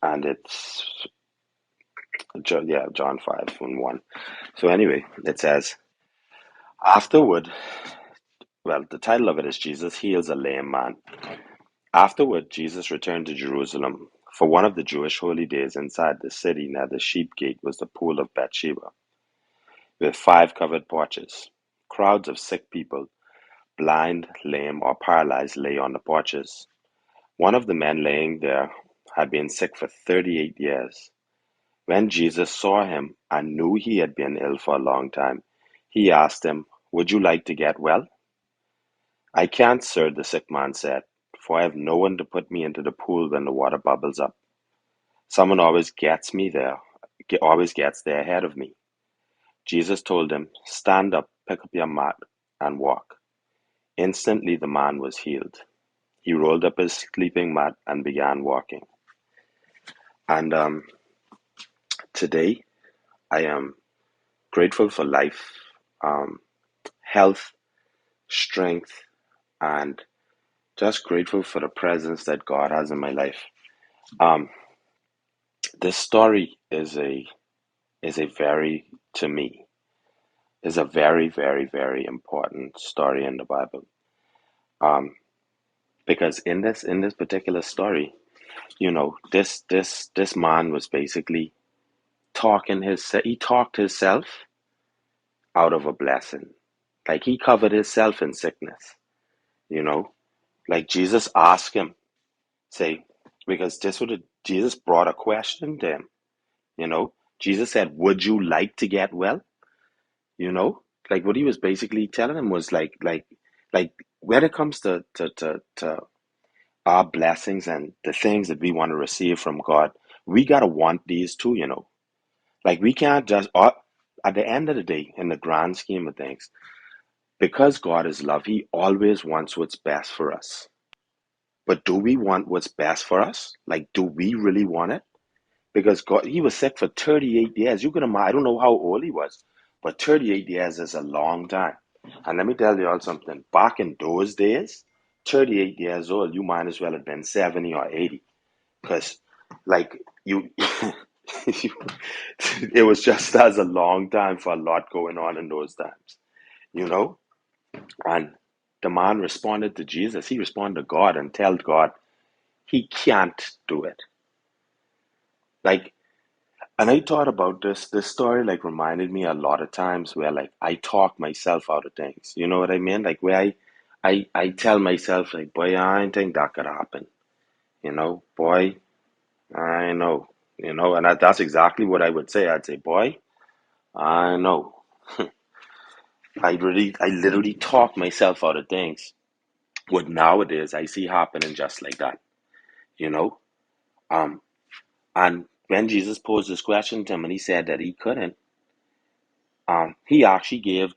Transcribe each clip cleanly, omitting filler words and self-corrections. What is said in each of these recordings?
and it's John 5 and 1. So anyway, it says, afterward, well, the title of it is Jesus Heals a Lame Man. Afterward, Jesus returned to Jerusalem. For one of the Jewish holy days inside the city near the sheep gate was the pool of Bathsheba, with 5 covered porches. Crowds of sick people, blind, lame, or paralyzed, lay on the porches. One of the men laying there had been sick for 38 years. When Jesus saw him and knew he had been ill for a long time, he asked him, "Would you like to get well?" "I can't, sir," the sick man said, "for I have no one to put me into the pool when the water bubbles up. Someone always gets there ahead of me." Jesus told him, "Stand up, pick up your mat, and walk." Instantly the man was healed. He rolled up his sleeping mat and began walking. And today I am grateful for life, um, health, strength, and just grateful for the presence that God has in my life. Um, this story is a very to me is a very very important story in the Bible. Um, because in this particular story, this man was basically he talked himself out of a blessing. Like he covered himself in sickness, you know. Like Jesus asked him, say, because Jesus brought a question to him, you know. Jesus said, "Would you like to get well?" You know, like what he was basically telling him was like when it comes to our blessings and the things that we want to receive from God, we gotta want these too, you know. Like we can't just at the end of the day, in the grand scheme of things, because God is love, He always wants what's best for us. But do we want what's best for us? Like, do we really want it? Because God, He was sick for 38 years. You can imagine, I don't know how old He was, but 38 years is a long time. And let me tell you all something. Back in those days, 38 years old, you might as well have been 70 or 80. Because, like, it was just as a long time for a lot going on in those times, you know? And the man responded to Jesus. He responded to God and told God he can't do it. Like, and I thought about this. This story like reminded me a lot of times where like I talk myself out of things. You know what I mean? Like where I tell myself like, boy, I ain't think that could happen. You know, boy, I know. You know, and that's exactly what I would say. I'd say, boy, I know. I literally talk myself out of things. What nowadays I see happening just like that. You know, um, and when Jesus posed this question to him and he said that he couldn't, he actually gave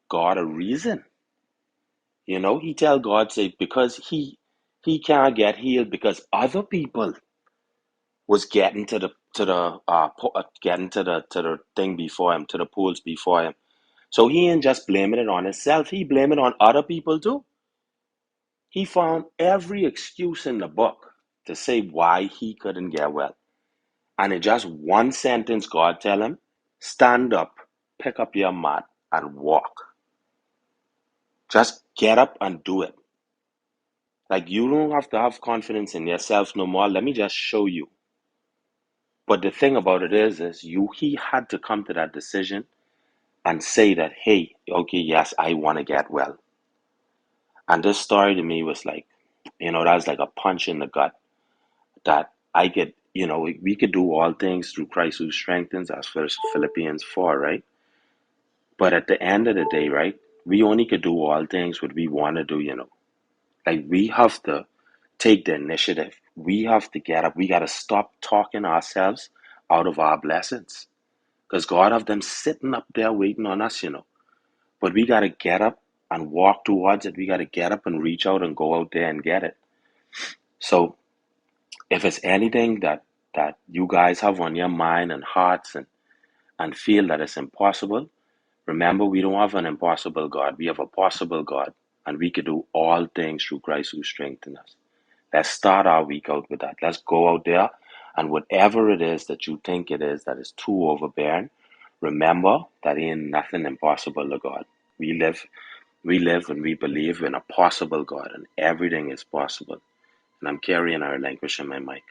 God a reason. You know, he tell God say because he can't get healed because other people was getting getting to the thing before him, to the pools before him. So he ain't just blaming it on himself, he blaming it on other people too. He found every excuse in the book to say why he couldn't get well. And in just one sentence, God tell him, stand up, pick up your mat, and walk. Just get up and do it. Like you don't have to have confidence in yourself no more. Let me just show you. But the thing about it is he had to come to that decision and say that, hey, okay, yes, I want to get well. And this story to me was like, that was like a punch in the gut that I could, we could do all things through Christ who strengthens us, first Philippians 4, right? But at the end of the day, right, we only could do all things what we want to do, Like we have to take the initiative. We have to get up. We got to stop talking ourselves out of our blessings. Because God have them sitting up there waiting on us. But we got to get up and walk towards it. We got to get up and reach out and go out there and get it. So if it's anything that you guys have on your mind and hearts and feel that it's impossible, remember we don't have an impossible God. We have a possible God. And we can do all things through Christ who strengthens us. Let's start our week out with that. Let's go out there And whatever it is that you think it is that is too overbearing, remember that ain't nothing impossible to God. We live, we live and we believe in a possible God, and everything is possible. And I'm carrying our relinquishing my mic.